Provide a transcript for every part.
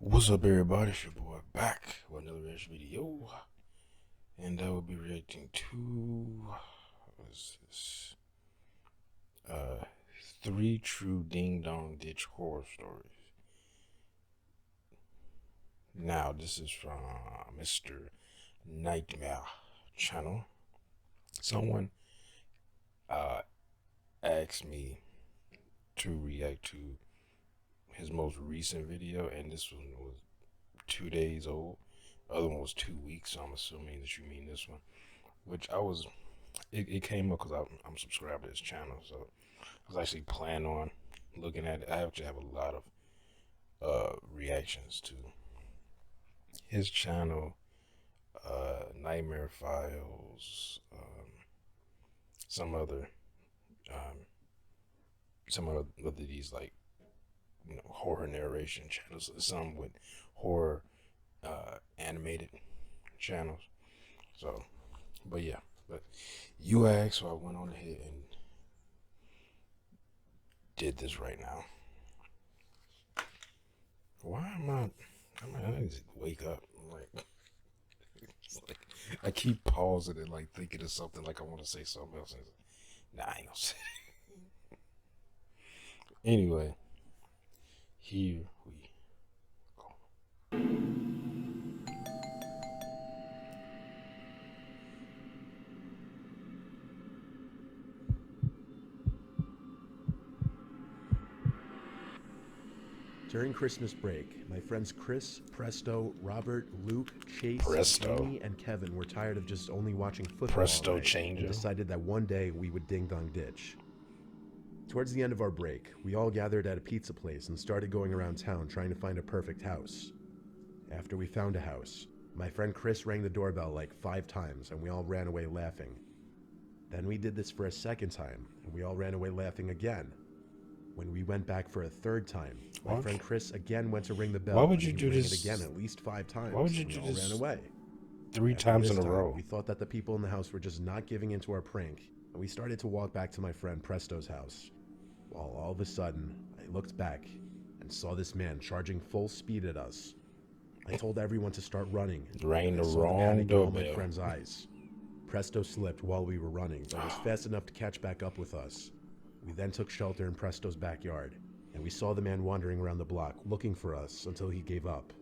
What's up, everybody? It's your boy back with another reaction video, and I will be reacting to what's this? Uh, 3 true Ding Dong Ditch horror stories. Now, this is from Mr. Nightmare channel. Someone asked me to react to his most recent video, and this one was 2 days old. The other one was 2 weeks, so I'm assuming that you mean this one. Which it came up because I'm subscribed to his channel, so I was actually planning on looking at it. I actually have a lot of reactions to his channel, Nightmare Files, some other of these, like, horror narration channels, some with horror animated channels. So, but yeah, but you asked, so I went on ahead and did this right now. Why am I need to wake up. It's like I keep pausing and like thinking of something, like I want to say something else. Nah, I ain't gonna say it. Anyway, here we go. During Christmas break, my friends Chris, Presto, Robert, Luke, Chase, Jamie, and Kevin were tired of just only watching football all day and decided that one day we would ding-dong ditch. Towards the end of our break, we all gathered at a pizza place and started going around town trying to find a perfect house. After we found a house, my friend Chris rang the doorbell like 5 times and we all ran away laughing. Then we did this for a second time and we all ran away laughing again. When we went back for a third time, my friend Chris again went to ring the bell. Why would you do this again at least 5 times? Why would you do this? Ran away 3 times in a row. We thought that the people in the house were just not giving into our prank, and we started to walk back to my friend Presto's house. While all of a sudden, I looked back and saw this man charging full speed at us. I told everyone to start running. Rang the wrong doorbell. My friend's eyes. Presto slipped while we were running, but was fast enough to catch back up with us. We then took shelter in Presto's backyard, and we saw the man wandering around the block looking for us until he gave up.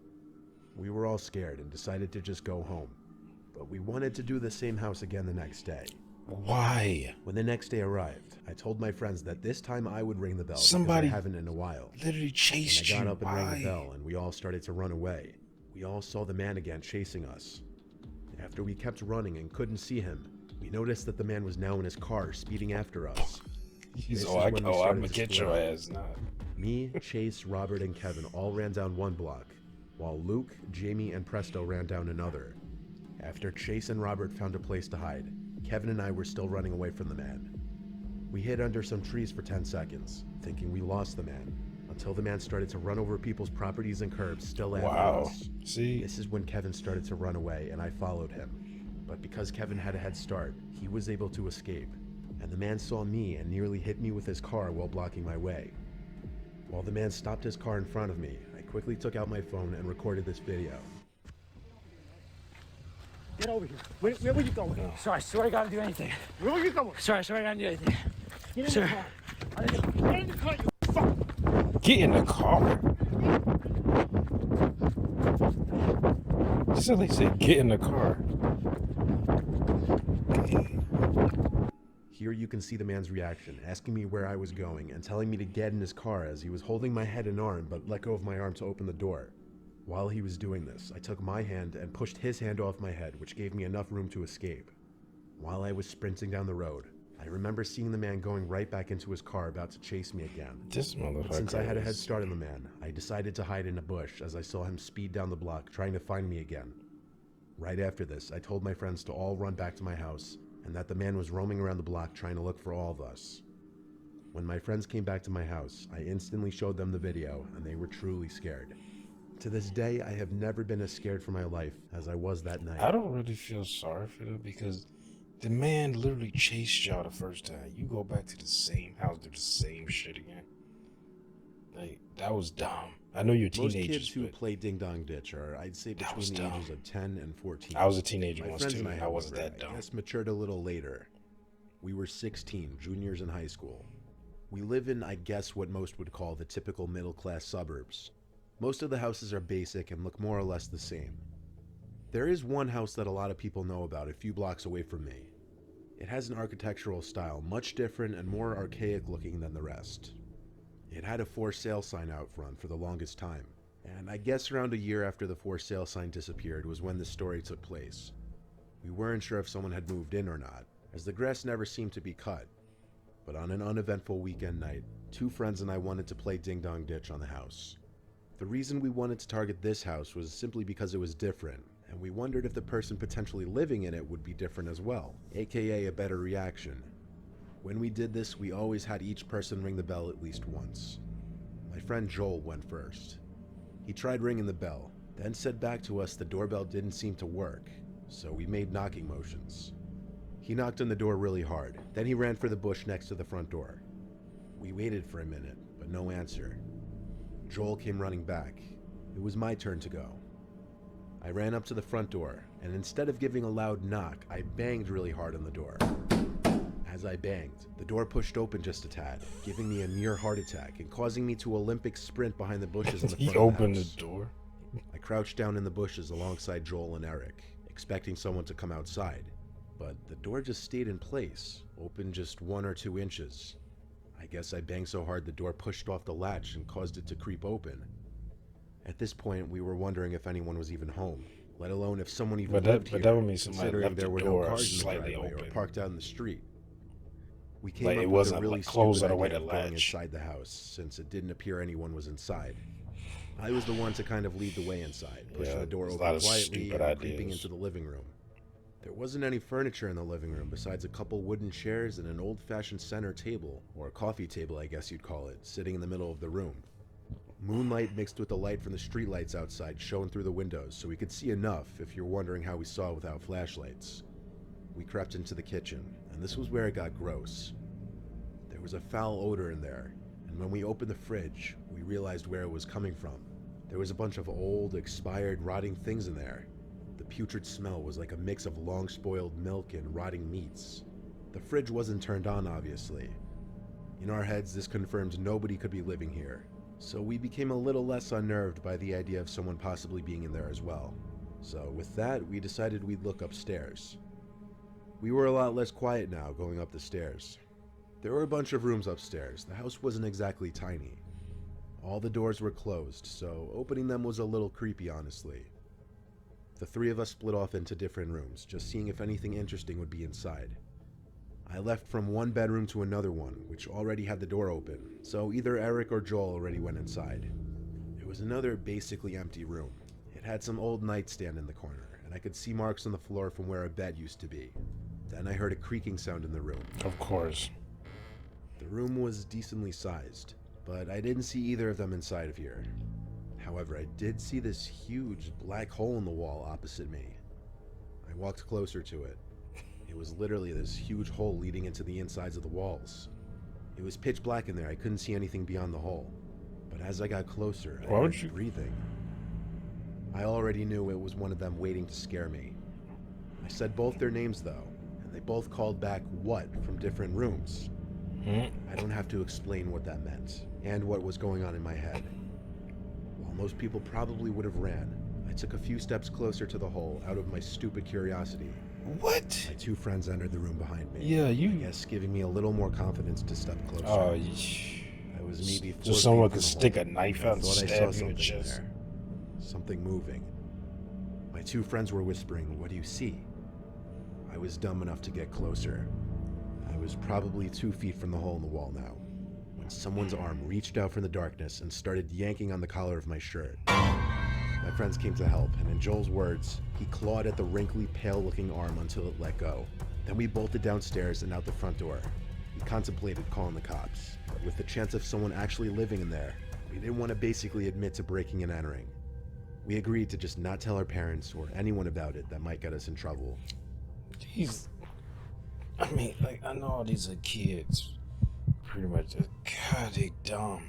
We were all scared and decided to just go home, but we wanted to do the same house again the next day. Why? When the next day arrived, I told my friends that this time I would ring the bell. Somebody because I haven't in a while. Literally chased you. I got up and rang the bell, and we all started to run away. We all saw the man again chasing us. After we kept running and couldn't see him, we noticed that the man was now in his car speeding after us. I'm gonna get your ass now. Me, Chase, Robert, and Kevin all ran down one block, while Luke, Jamie, and Presto ran down another. After Chase and Robert found a place to hide, Kevin and I were still running away from the man. We hid under some trees for 10 seconds, thinking we lost the man, until the man started to run over people's properties and curbs, still after us. See? This is when Kevin started to run away, and I followed him. But because Kevin had a head start, he was able to escape, and the man saw me and nearly hit me with his car while blocking my way. While the man stopped his car in front of me, I quickly took out my phone and recorded this video. Get over here. Where were you going? No. Sorry, I swear I gotta do anything. Where were you going? Sorry, I swear I gotta do anything. Get in the car. Get in the car, you fuck. Get in the car. Somebody said get in the car. Here you can see the man's reaction, asking me where I was going and telling me to get in his car as he was holding my head and arm but let go of my arm to open the door. While he was doing this, I took my hand and pushed his hand off my head, which gave me enough room to escape. While I was sprinting down the road, I remember seeing the man going right back into his car about to chase me again. This motherfucker. Since I had a head start on the man, I decided to hide in a bush as I saw him speed down the block trying to find me again. Right after this, I told my friends to all run back to my house and that the man was roaming around the block trying to look for all of us. When my friends came back to my house, I instantly showed them the video and they were truly scared. To this day, I have never been as scared for my life as I was that night. I don't really feel sorry for them because the man literally chased y'all the first time. You go back to the same house, do the same shit again. Like, that was dumb. I know you're Most teenagers. kids who play Ding Dong Ditch are, I'd say, between the ages of 10 and 14. I was a teenager My once friends too. and I wasn't that dumb. I guess matured a little later. We were 16, juniors in high school. We live in, I guess, what most would call the typical middle-class suburbs. Most of the houses are basic and look more or less the same. There is one house that a lot of people know about a few blocks away from me. It has an architectural style much different and more archaic looking than the rest. It had a for sale sign out front for the longest time, and I guess around a year after the for sale sign disappeared was when this story took place. We weren't sure if someone had moved in or not, as the grass never seemed to be cut. But on an uneventful weekend night, 2 friends and I wanted to play Ding Dong Ditch on the house. The reason we wanted to target this house was simply because it was different, and we wondered if the person potentially living in it would be different as well, aka a better reaction. When we did this, we always had each person ring the bell at least once. My friend Joel went first. He tried ringing the bell, then said back to us the doorbell didn't seem to work, so we made knocking motions. He knocked on the door really hard, then he ran for the bush next to the front door. We waited for a minute, but no answer. Joel came running back. It was my turn to go. I ran up to the front door, and instead of giving a loud knock, I banged really hard on the door. As I banged, the door pushed open just a tad, giving me a near heart attack and causing me to Olympic sprint behind the bushes in the front He of the opened house. the door. I crouched down in the bushes alongside Joel and Eric, expecting someone to come outside. But the door just stayed in place, open just 1 or 2 inches. I guess I banged so hard the door pushed off the latch and caused it to creep open. At this point, we were wondering if anyone was even home, let alone if someone even lived here, that would mean somebody considering left there the were no door cars in the slightly driveway or open. parked out in the street. We came Like, up it with a wasn't, really like, closed stupid all the way idea to of going latch. inside the house, since it didn't appear anyone was inside. I was the one to kind of lead the way inside, pushing the door there's a lot open of quietly stupid and creeping ideas. into the living room. There wasn't any furniture in the living room besides a couple wooden chairs and an old-fashioned center table, or a coffee table I guess you'd call it, sitting in the middle of the room. Moonlight mixed with the light from the streetlights outside shone through the windows, so we could see enough if you're wondering how we saw without flashlights. We crept into the kitchen, and this was where it got gross. There was a foul odor in there, and when we opened the fridge, we realized where it was coming from. There was a bunch of old, expired, rotting things in there. The putrid smell was like a mix of long-spoiled milk and rotting meats. The fridge wasn't turned on, obviously. In our heads, this confirmed nobody could be living here, so we became a little less unnerved by the idea of someone possibly being in there as well. So with that, we decided we'd look upstairs. We were a lot less quiet now going up the stairs. There were a bunch of rooms upstairs. The house wasn't exactly tiny. All the doors were closed, so opening them was a little creepy, honestly. The 3 of us split off into different rooms, just seeing if anything interesting would be inside. I left from one bedroom to another one, which already had the door open, so either Eric or Joel already went inside. It was another basically empty room. It had some old nightstand in the corner, and I could see marks on the floor from where a bed used to be. Then I heard a creaking sound in the room. Of course. The room was decently sized, but I didn't see either of them inside of here. However, I did see this huge black hole in the wall opposite me. I walked closer to it. It was literally this huge hole leading into the insides of the walls. It was pitch black in there. I couldn't see anything beyond the hole. But as I got closer, I heard breathing. I already knew it was one of them waiting to scare me. I said both their names though, and they both called back "what" from different rooms. I don't have to explain what that meant, and what was going on in my head. While most people probably would have ran, I took a few steps closer to the hole out of my stupid curiosity. What? My 2 friends entered the room behind me. Yeah, I guess giving me a little more confidence to step closer. Oh, I was maybe 4 so someone feet could from the stick hole. a knife I out and thought I stab saw you in the something in chest. there. Something moving. My 2 friends were whispering, "What do you see?" I was dumb enough to get closer. I was probably 2 feet from the hole in the wall now, when someone's arm reached out from the darkness and started yanking on the collar of my shirt. My friends came to help, and in Joel's words, he clawed at the wrinkly, pale-looking arm until it let go. Then we bolted downstairs and out the front door. We contemplated calling the cops, but with the chance of someone actually living in there, we didn't want to basically admit to breaking and entering. We agreed to just not tell our parents or anyone about it that might get us in trouble. Jeez. I mean, like, I know these are kids. Pretty much. God, they dumb.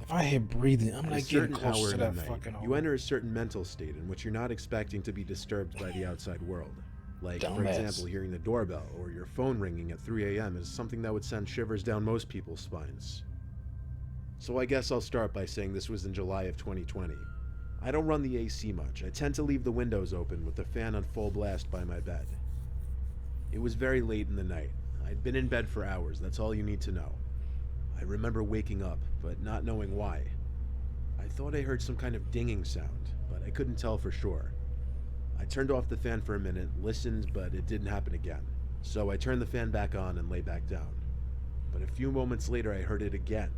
If I hear breathing, I'm At a not getting certain close hour to in that the night, fucking hole. you enter a certain mental state in which you're not expecting to be disturbed by the outside world. Like, for Dumbass. example, hearing the doorbell or your phone ringing at 3 a.m. is something that would send shivers down most people's spines. So I guess I'll start by saying this was in July of 2020. I don't run the AC much. I tend to leave the windows open with the fan on full blast by my bed. It was very late in the night. I'd been in bed for hours, that's all you need to know. I remember waking up, but not knowing why. I thought I heard some kind of dinging sound, but I couldn't tell for sure. I turned off the fan for a minute, listened, but it didn't happen again. So I turned the fan back on and lay back down. But a few moments later, I heard it again.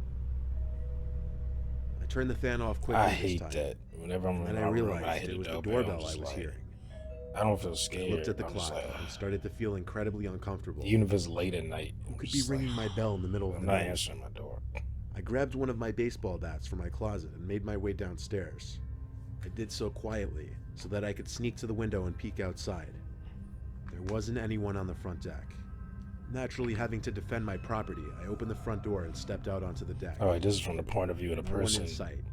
I turned the fan off quickly I this hate time. that. Whenever I'm in And my I room, realized I hit it a was the doorbell. doorbell I'm I just was like, hearing. I don't feel I scared. looked at the I'm just clock like, and started to feel incredibly uncomfortable. even if it's late at night, Who I'm could be just ringing like, my bell in the middle of I'm the not night? answering my door. I grabbed one of my baseball bats from my closet and made my way downstairs. I did so quietly, so that I could sneak to the window and peek outside. There wasn't anyone on the front deck. Naturally, having to defend my property, I opened the front door and stepped out onto the deck. Alright, this is from the point of view of the No one person. in sight.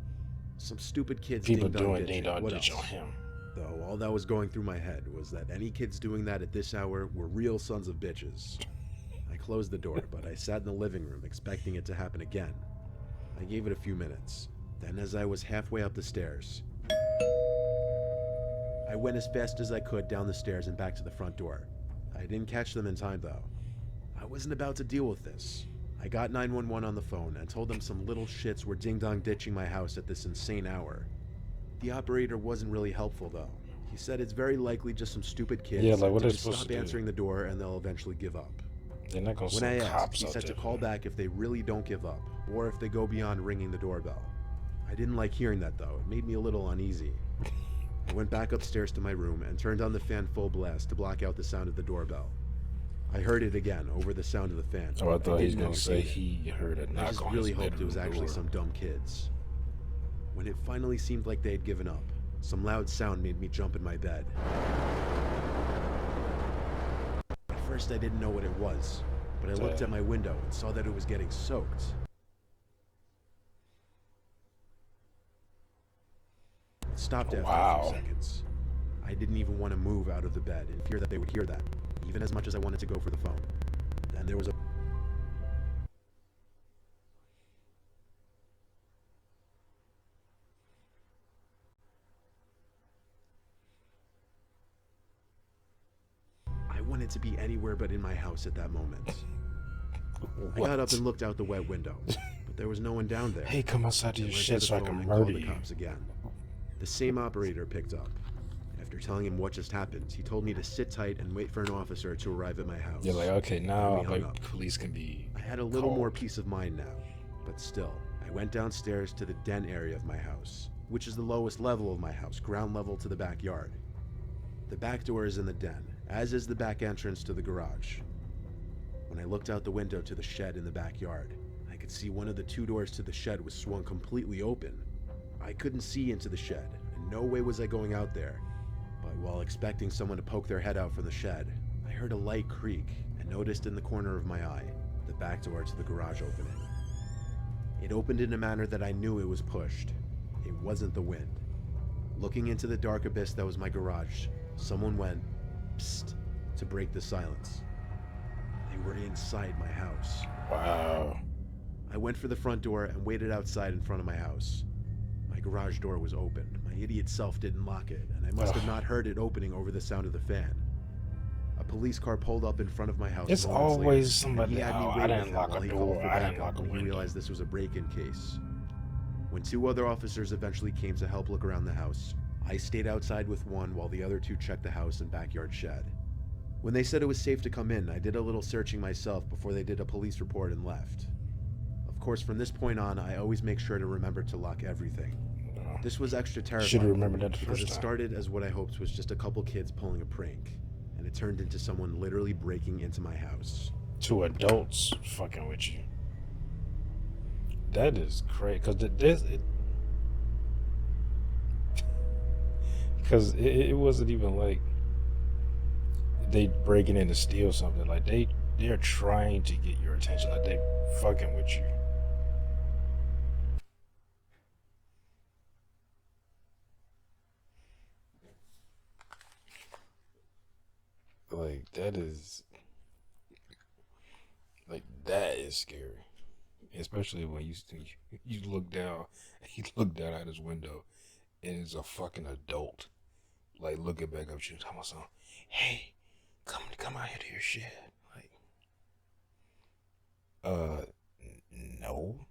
Some stupid kids People ding-dong doing ditching. ding-dong What ditch else? on him. Though all that was going through my head was that any kids doing that at this hour were real sons of bitches. I closed the door, but I sat in the living room expecting it to happen again. I gave it a few minutes. Then, as I was halfway up the stairs, I went as fast as I could down the stairs and back to the front door. I didn't catch them in time, though. I wasn't about to deal with this. I got 911 on the phone and told them some little shits were ding-dong ditching my house at this insane hour. The operator wasn't really helpful, though. He said it's very likely just some stupid kids Yeah, like, what to they just supposed stop to do? answering the door and they'll eventually give up. They're not gonna When I send asked, cops he out said to there. call back if they really don't give up, or if they go beyond ringing the doorbell. I didn't like hearing that, though. It made me a little uneasy. I went back upstairs to my room and turned on the fan full blast to block out the sound of the doorbell. I heard it again over the sound of the fan. Oh, I thought he was didn't gonna say entertain it. he heard a I knock just on really his hoped it was bedroom actually door. some dumb kids. When it finally seemed like they had given up, some loud sound made me jump in my bed. At first I didn't know what it was, but I looked at my window and saw that it was getting soaked. It stopped after a few seconds. I didn't even want to move out of the bed in fear that they would hear that, even as much as I wanted to go for the phone. Then there was a I wanted to be anywhere but in my house at that moment. I got up and looked out the wet window, but there was no one down there. Hey, come outside to I your went shit to so I the phone can and murder called the you. cops again. The same operator picked up. After telling him what just happened, he told me to sit tight and wait for an officer to arrive at my house. You're like, okay, now we hung like up. police can be. I had a little more called. peace of mind now, but still, I went downstairs to the den area of my house, which is the lowest level of my house, ground level to the backyard. The back door is in the den, as is the back entrance to the garage. When I looked out the window to the shed in the backyard, I could see one of the two doors to the shed was swung completely open. I couldn't see into the shed, and no way was I going out there. But while expecting someone to poke their head out from the shed, I heard a light creak and noticed in the corner of my eye the back door to the garage opening. It opened in a manner that I knew it was pushed. It wasn't the wind. Looking into the dark abyss that was my garage, someone went, "Psst," to break the silence. They were inside my house. Wow. I went for the front door and waited outside in front of my house. My garage door was open. My idiot self didn't lock it, and I must have not heard it opening over the sound of the fan. A police car pulled up in front of my house. It's moments always later, and somebody. he had me Oh, I wait with didn't him lock while a he called door. for I didn't backup lock a when he window. realized this was a break-in case. When two other officers eventually came to help look around the house, I stayed outside with one while the other two checked the house and backyard shed. When they said it was safe to come in, I did a little searching myself before they did a police report and left. Of course, from this point on, I always make sure to remember to lock everything. This was extra terrifying. Should've remembered that the because first it time. started as what I hoped was just a couple kids pulling a prank, and it turned into someone literally breaking into my house. Two adults fucking with you. That is crazy. Because it wasn't even like they breaking in to steal something. Like they're trying to get your attention. Like they fucking with you. Like that is that is scary, especially when you look down, you look down out his window, and it's a fucking adult, like looking back up at you, talking about something. Hey, come out here to your shed. Like, no.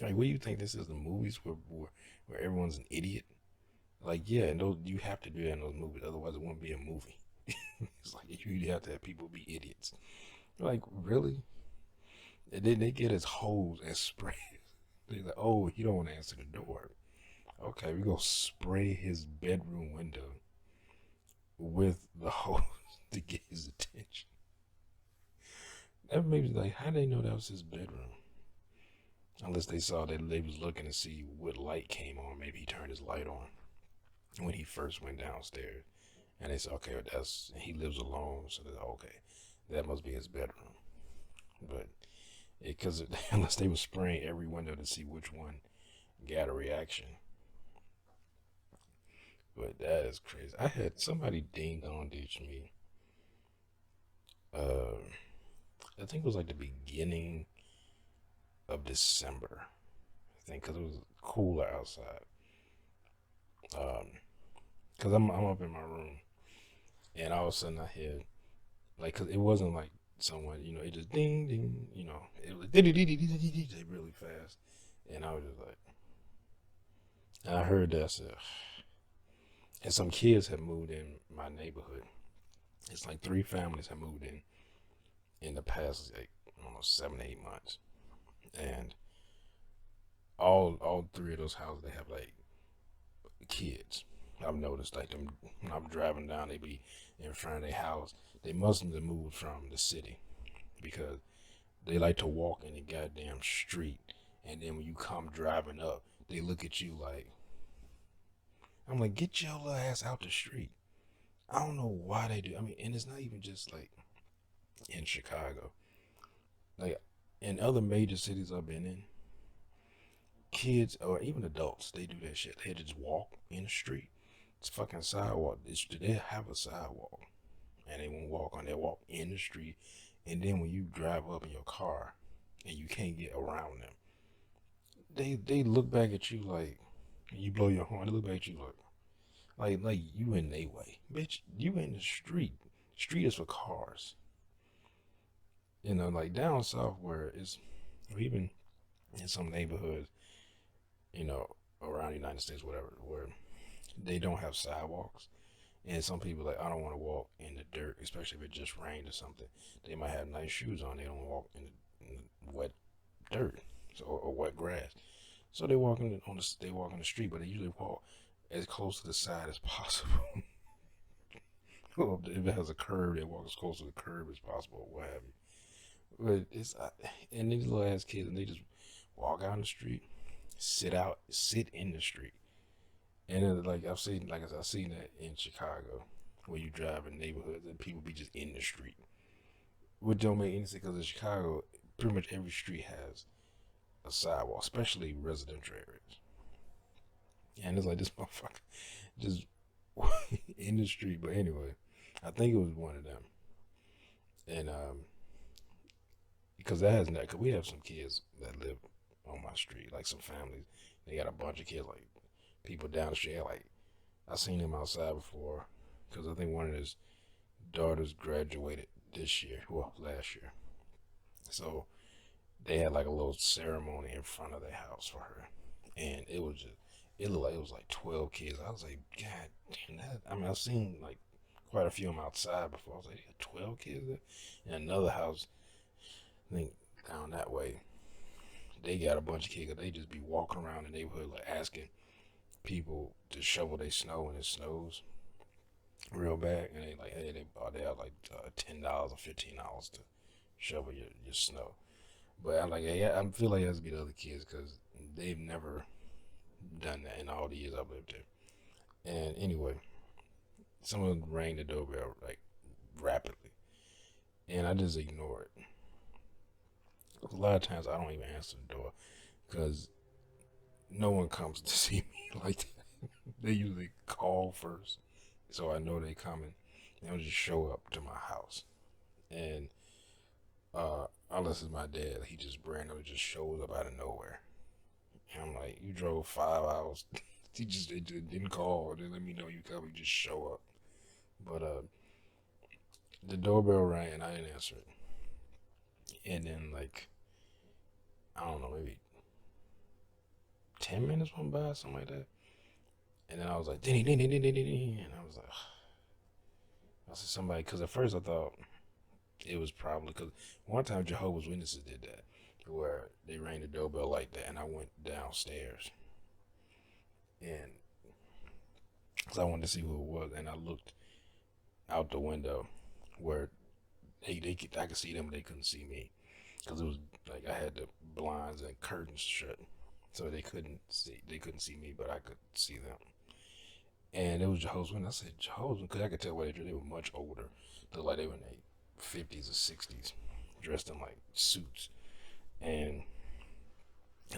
Like, what do you think this is? The movies where everyone's an idiot? Like, yeah, and those you have to do that in those movies, otherwise it wouldn't be a movie. It's like you have to have people be idiots. Like, really? And then they get his hose and spray. They're like, oh, you don't want to answer the door. Okay, we gonna spray his bedroom window with the hose to get his attention. That made me like, how do they know that was his bedroom? Unless they saw that they was looking to see what light came on. Maybe he turned his light on when he first went downstairs. And they said, okay, he lives alone, so that okay, that must be his bedroom. But because unless they were spraying every window to see which one got a reaction. But that is crazy. I had somebody DingDong ditch me. I think it was like the beginning of December. I think because it was cooler outside. Because I'm up in my room, and all of a sudden I hear, like, cause it wasn't like someone, it just ding ding, it was really fast, and I was just like, and I heard that, I said, and some kids had moved in my neighborhood. It's like 3 families have moved in the past, like, almost 7-8 months, and all 3 of those houses, they have like kids. I've noticed, like, them when I'm driving down, they be in front of their house. They must have moved from the city because they like to walk in the goddamn street, and then when you come driving up, they look at you like, I'm like, get your little ass out the street. I don't know why they do. I mean, and it's not even just like in Chicago. Like in other major cities I've been in, kids or even adults, they do that shit. They just walk in the street. It's fucking sidewalk. They have a sidewalk, and they won't walk on. They walk in the street, and then when you drive up in your car, and you can't get around them, they look back at you like, you blow your horn. They look back at you like you in their way, bitch. You in the street. Street is for cars. Like down south where it's, or even in some neighborhoods, around the United States, whatever, where they don't have sidewalks. And some people like, I don't want to walk in the dirt, especially if it just rained or something. They might have nice shoes on. They don't walk in the wet dirt or wet grass. So they walk they walk on the street, but they usually walk as close to the side as possible. Well, if it has a curb, they walk as close to the curb as possible, or what have you. But and these little ass kids, and they just walk out in the street, sit in the street. And like I've seen that in Chicago, where you drive in neighborhoods and people be just in the street, which don't make any sense because in Chicago, pretty much every street has a sidewalk, especially residential areas. And it's like this motherfucker just in the street. But anyway, I think it was one of them, and because cause we have some kids that live on my street, like some families, they got a bunch of kids, like people down the street. Like I seen him outside before, because I think one of his daughters graduated this year, well, last year. So they had like a little ceremony in front of their house for her, and it looked like it was like 12 kids. I was like, God damn that! I mean, I've seen like quite a few of them outside before. I was like, 12 kids there? In another house, I think down that way, they got a bunch of kids. They just be walking around the neighborhood like asking people to shovel their snow when it snows real bad, and they like, hey, they have like $10 or $15 to shovel your snow. But I'm like, hey, I feel like it has to be the other kids because they've never done that in all the years I've lived there. And anyway, someone rang the doorbell like rapidly, and I just ignore it. A lot of times I don't even answer the door because no one comes to see me like that. They usually call first, so I know they coming. They'll just show up to my house. And unless it's my dad, he just randomly just shows up out of nowhere. And I'm like, you drove 5 hours. He just didn't call, didn't let me know you come. You just show up. But the doorbell rang and I didn't answer it. And then like, I don't know, maybe 10 minutes went by, something like that. And then I was like, ding, ding, ding, ding, ding, ding. And I was like, I said somebody, because at first I thought it was probably, because one time Jehovah's Witnesses did that, where they rang the doorbell like that, and I went downstairs. And because I wanted to see who it was, and I looked out the window where I could see them, but they couldn't see me. Because it was like I had the blinds and curtains shut. So they couldn't see me, but I could see them. And it was Jehovah's Witnesses. I said Jehovah's Witnesses, because I could tell where they were much older. They looked like they were in their 50s or 60s, dressed in like suits. And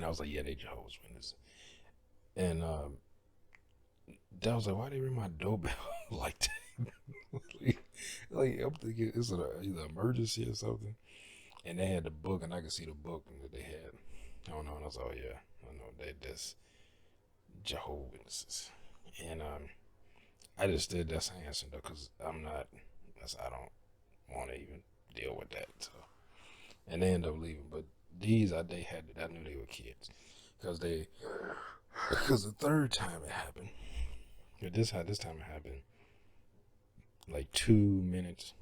I was like, yeah, they Jehovah's Witnesses. And that was like, why they ring my doorbell like that? like I'm thinking it's either emergency or something. And they had the book, and I could see the book that they had. I don't know, and I was like, oh yeah, I know that's Jehovah's Witnesses. And I just did that answer though, cause I don't want to even deal with that. So, and they ended up leaving. But I knew they were kids, because the third time it happened, this time it happened like 2 minutes,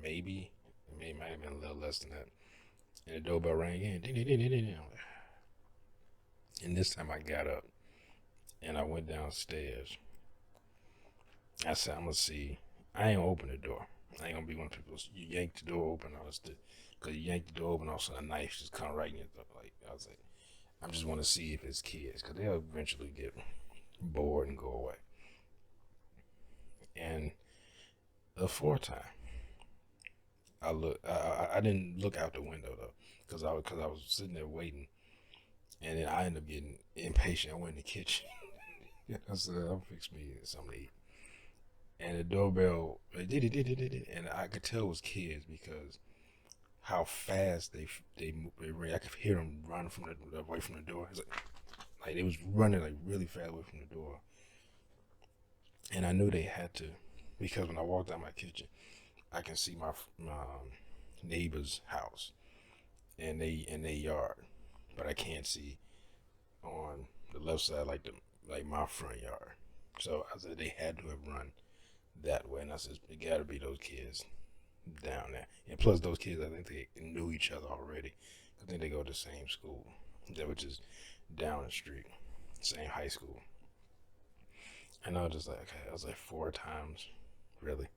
maybe it might have been a little less than that. And the doorbell rang again. Ding, ding, ding, ding, ding. And this time I got up and I went downstairs. I said, I'm gonna see. I ain't gonna open the door. I ain't gonna be one of the people. You yank the door open, because you yank the door open, also a knife just come right in your throat. Like I was like, I just want to see if it's kids, because they'll eventually get bored and go away. And the fourth time, I didn't look out the window though, because I was sitting there waiting, and then I ended up getting impatient. I went in the kitchen. I said, I'll fix me something to eat. And the doorbell, and I could tell it was kids because how fast they ran. I could hear them running away from the door. It's like they was running like really fast away from the door. And I knew they had to, because when I walked out my kitchen, I can see my neighbor's house and their yard, but I can't see on the left side like my front yard. So I said they had to have run that way, and I said it got to be those kids down there. And plus those kids, I think they knew each other already. I think they go to the same school, which is down the street, same high school. And I was just like, okay, I was like 4 times, really.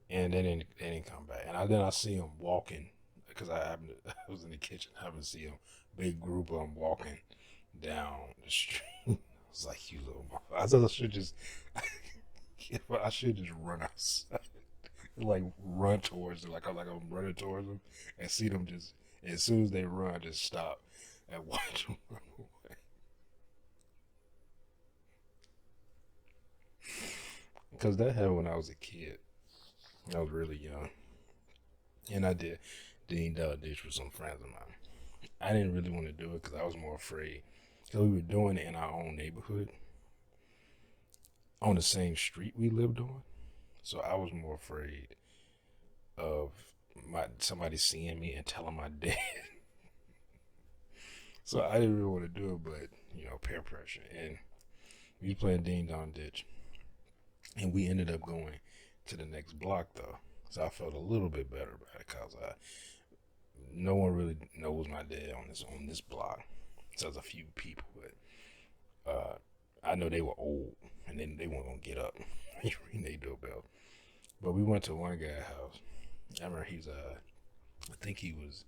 And they didn't come back. And then I see them walking, because I was in the kitchen. I happened to see them, big group of them walking down the street. I was like, you little motherfucker. I thought I should just run outside, like run towards them, like I'm running towards them, and see them just, as soon as they run, just stop and watch them run away. Because that happened when I was a kid. I was really young, and I did DingDong ditch with some friends of mine. I didn't really want to do it because I was more afraid, because we were doing it in our own neighborhood, on the same street we lived on. So I was more afraid of somebody seeing me and telling my dad. So I didn't really want to do it, but peer pressure. And we was playing DingDong ditch, and we ended up going to the next block though. So I felt a little bit better about it, because no one really knows my dad on this block. So there's a few people, but I know they were old, and then they weren't gonna get up when you ring their doorbell. But we went to one guy's house. I remember I think he was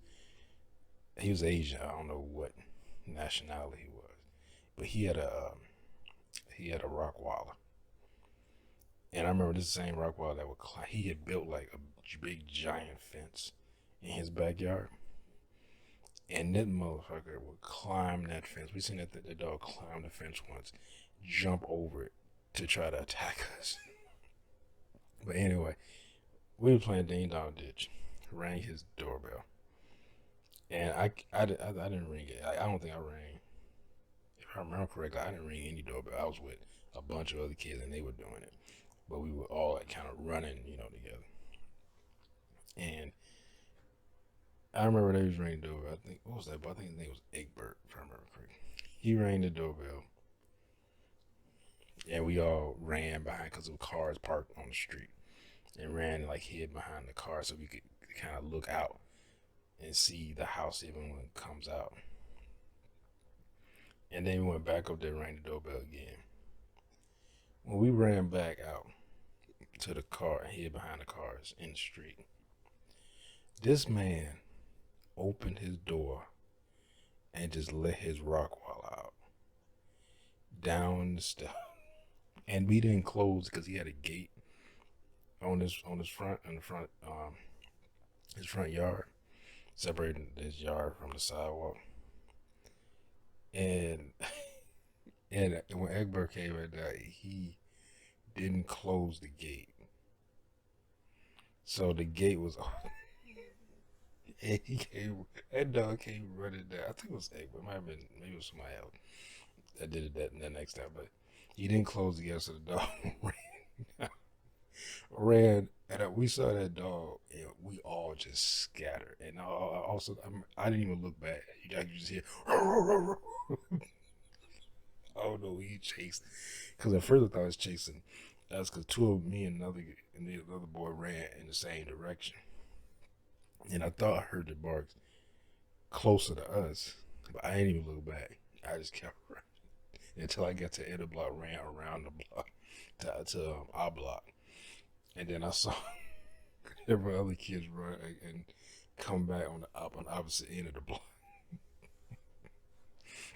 Asian. I don't know what nationality he was, but he had a Rottweiler. And I remember this same Rottweiler that he had built like a big giant fence in his backyard. And that motherfucker would climb that fence. We seen that the dog climb the fence once, jump over it to try to attack us. But anyway, we were playing DingDong Ditch. Rang his doorbell, and I didn't ring it. I don't think I rang. If I remember correctly, I didn't ring any doorbell. I was with a bunch of other kids, and they were doing it, but we were all like kind of running, together. And I remember they was ringing the doorbell. I think what was that? I think his name was Egbert, if I remember correctly. He rang the doorbell, and we all ran behind because there were cars parked on the street, and ran like hid behind the car so we could kind of look out and see the house even when it comes out. And then we went back up there and rang the doorbell again. When we ran back out to the car and hid behind the cars in the street, this man opened his door and just let his rock wall out down the steps. And we didn't close because he had a gate on his front his front yard, separating his yard from the sidewalk. And when Egbert came at that, he didn't close the gate, so the gate was open. And that dog came running down. I think it was Egbert. It might have been, maybe it was somebody else that did it that next time, but he didn't close the gate, so the dog ran, and we saw that dog, and we all just scattered. And I didn't even look back. You could just hear, oh no, he chased. Because at first I thought he was chasing us, because two of me and the other boy ran in the same direction, and I thought I heard the barks closer to us, but I didn't even look back. I just kept running until I got to the end of the block, ran around the block to our block. And then I saw every other kids run and come back on the opposite end of the block.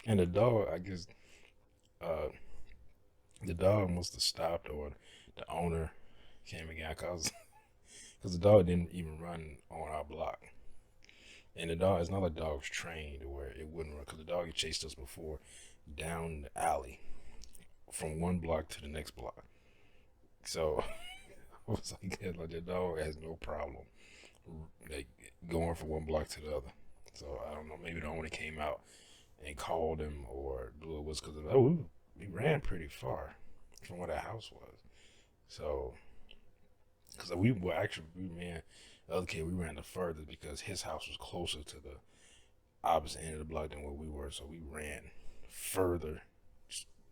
And the dog, I guess, the dog must have stopped, or the owner came again, because the dog didn't even run on our block. And the dog, it's not like the dog was trained to where it wouldn't run, because the dog had chased us before down the alley from one block to the next block. So I was like, yeah, like the dog has no problem like going from one block to the other. So I don't know, maybe the owner came out and called him, or it was because we ran pretty far from where that house was. So because we ran the other kid, we ran the furthest because his house was closer to the opposite end of the block than where we were. So we ran further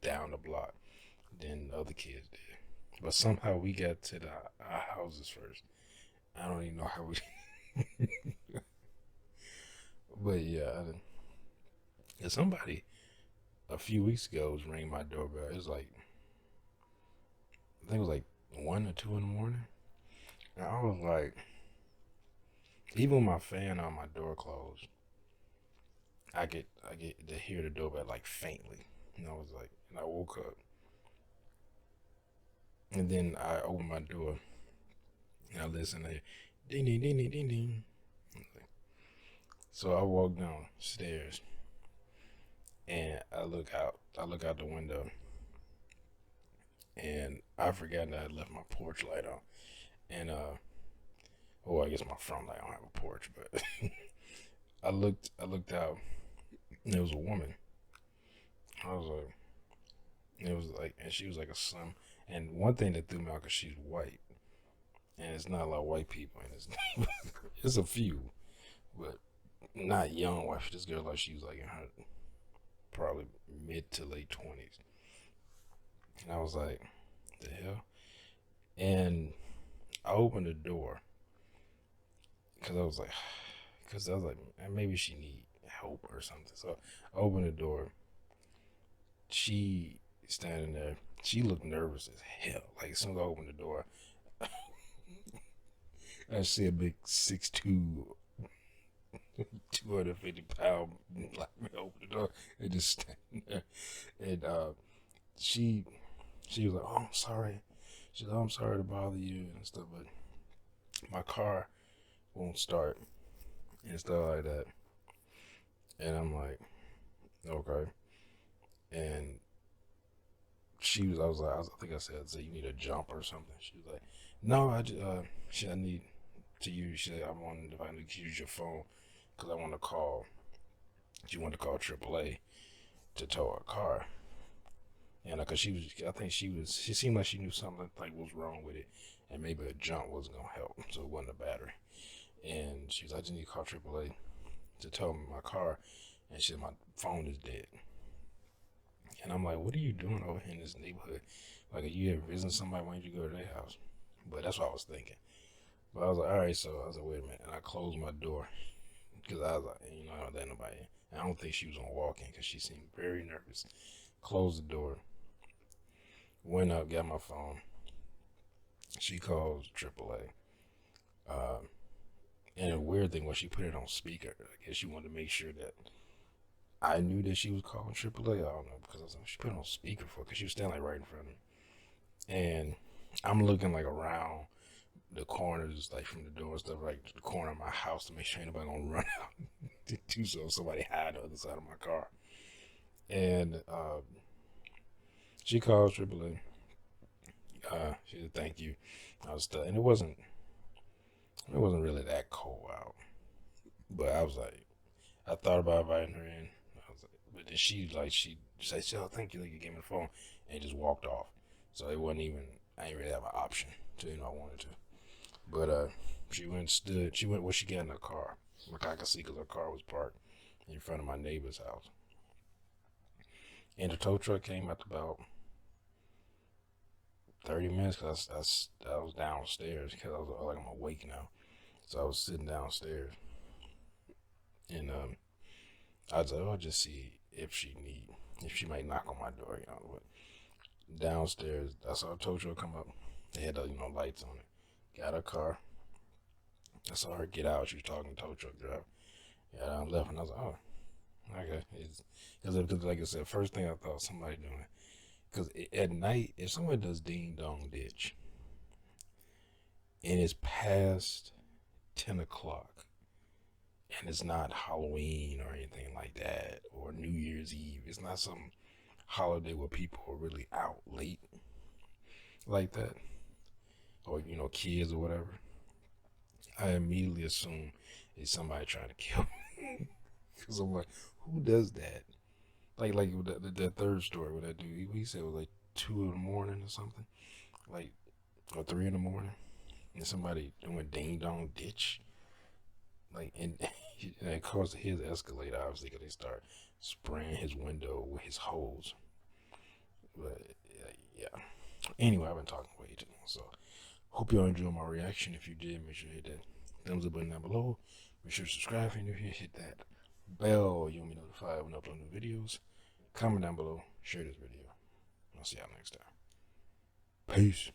down the block than the other kids did. But somehow we got to our houses first. I don't even know how we. But yeah, somebody a few weeks ago was ringing my doorbell. It was like, I think it was like 1 or 2 in the morning. And I was like, even with my fan on my door closed, I get to hear the doorbell like faintly. And I was like, and I woke up. And then I opened my door and I listened to ding, ding, ding, ding, ding, ding. So I walk downstairs and I look out the window, and I forgot that I left my porch light on. And I guess my front light, I don't have a porch, but I looked out and there was a woman. I was like, and she was like a slim. And one thing that threw me out, because she's white, and it's not a lot of white people, and it's a few, but not young white. This girl, like, she was like in her probably mid to late 20s, and I was like, the hell? And I opened the door because I was like, maybe she need help or something. So I opened the door. She standing there. She looked nervous as hell. Like, as soon as I opened the door, I see a big 6'2", 250-pound black man open the door and just standing there. And she was like, "Oh, I'm sorry." She said, "Oh, I'm sorry to bother you and stuff, but my car won't start," and stuff like that. And I'm like, okay. And I think I said, you need a jump or something. She was like, No, I need to use. She said I wanted if I need to use your phone because I want to call. She wanted to call AAA to tow her car. And because I think she seemed like she knew something like was wrong with it, and maybe a jump was gonna help, so it wasn't a battery. And she was, I just need to call AAA to tow my car, and she said my phone is dead. And I'm like, what are you doing over here in this neighborhood? Like, are you ever visiting somebody? Why don't you go to their house? But that's what I was thinking. But I was like, all right, so I was like, wait a minute, and I closed my door because I was like, I don't let nobody in. And I don't think she was gonna walk in because she seemed very nervous. Closed the door. Went up, got my phone. She calls AAA. And the weird thing was she put it on speaker. I guess she wanted to make sure that I knew that she was calling AAA. I don't know, because I was like, she put it on speaker for, because she was standing like right in front of me. And I'm looking like around the corners, like from the door and stuff, like the corner of my house to make sure anybody gonna run out to so somebody hide on the other side of my car. And she calls AAA. She said thank you. I was and it wasn't really that cold out, but I was like, I thought about inviting her in. I was like, but then she said, "Oh, thank you, like you gave me the phone," and just walked off. So it wasn't even. I didn't really have an option to, I wanted to. But she went and stood. She went where she got in her car. Like I could see because her car was parked in front of my neighbor's house. And the tow truck came at about 30 minutes because I was downstairs because I was like, I'm awake now. So I was sitting downstairs. And I was like, I'll just see if she might knock on my door, But downstairs, I saw a tow truck come up. They had lights on it. Got her car. I saw her get out. She was talking to the tow truck driver. Yeah, I left, and I was like, oh, okay. Because like I said, first thing I thought somebody doing. Because at night, if someone does DingDong ditch, and it's past 10 o'clock, and it's not Halloween or anything like that, or New Year's Eve, it's not some holiday where people are really out late like that, or kids or whatever, I immediately assume it's somebody trying to kill me. Because I'm like, who does that? Like that third story with that dude, he said it was like 2 in the morning or something, like, or 3 in the morning, and somebody doing DingDong ditch, like, and it caused his escalator, obviously, because they start spraying his window with his hose. But yeah. Anyway, I've been talking way too long, so hope y'all enjoyed my reaction. If you did, make sure you hit that thumbs up button down below. Make sure to subscribe if you're new here. Hit that bell. You'll be notified when I upload new videos. Comment down below. Share this video. I'll see y'all next time. Peace.